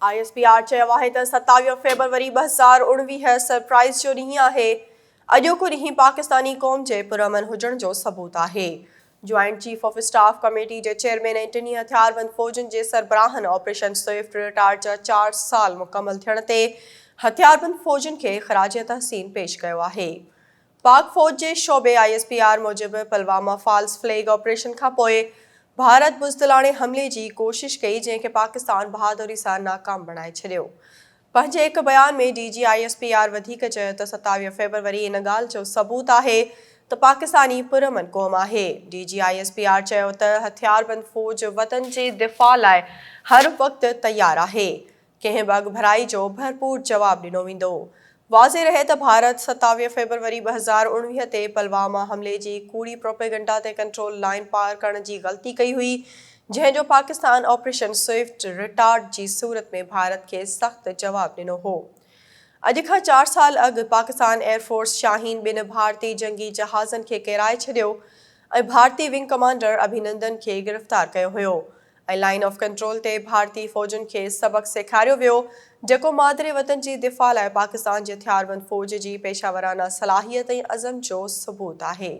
ISPR चयो आहे त 27 फ़रवरी 2019 सरप्राइज़ जो ॾींहुं आहे। अॼोको ॾींहुं पाकिस्तानी क़ौम जे पुरअमन हुजण जो सबूत आहे। Joint chief of staff committee J chairman ऐं टिन्ही हथियारबंद फ़ौजुनि जे सरबराहनि ऑपरेशन स्विफ्ट रिटायर जा 4 साल मुकमल थियण ते हथियारबंद फ़ौजुनि खे ख़राज तहसीन पेश कयो आहे। पाक फ़ौज जे शोबे ISPR मूजिबि पुलवामा फॉल्स फ्लैग ऑपरेशन खां पोइ भारत बुज़दिलाणे हमले जी कोशिश कई, जंहिंखे पाकिस्तान बहादुरी सां नाकाम बणाए छॾियो। पंहिंजे हिकु बयान में DG ISPR वधीक चयो त 27 फ़रवरी इन ॻाल्हि जो सबूत आहे त पाकिस्तानी पुरअमन क़ौम आहे। DG ISPR चयो त हथियारबंद फ़ौज वतन जे दिफ़ा लाइ हर वक़्तु तयारु आहे। कंहिं बि अॻभराई जो भरपूर जवाबु ॾिनो वेंदो। वाज़े रहे त भारत 27 फ़रवरी 2019 ते पुलवामा हमले जी कूड़ी प्रोपेगेंडा ते कंट्रोल लाइन पार करण जी ग़लती कई हुई, जंहिंजो पाकिस्तान ऑपरेशन स्विफ्ट रिटार्ड जी सूरत में भारत खे सख़्तु जवाबु ॾिनो हो। अॼु खां 4 साल अॻु पाकिस्तान एयरफोर्स शाहीन ॿिनि भारतीय जंगी जहाज़नि खे किराए छॾियो ऐं भारतीय विंग कमांडर अभिनंदन खे गिरफ़्तार कयो हुयो ऐं लाइन ऑफ कंट्रोल ते भारतीय फ़ौजुनि खे सबक़ सेखारियो वियो, जेको मादरे वतन जी दिफ़ा लाइ पाकिस्तान जे हथियारबंद फ़ौज जी पेशावराना सलाहियत ऐं अज़म जो सबूत आहे।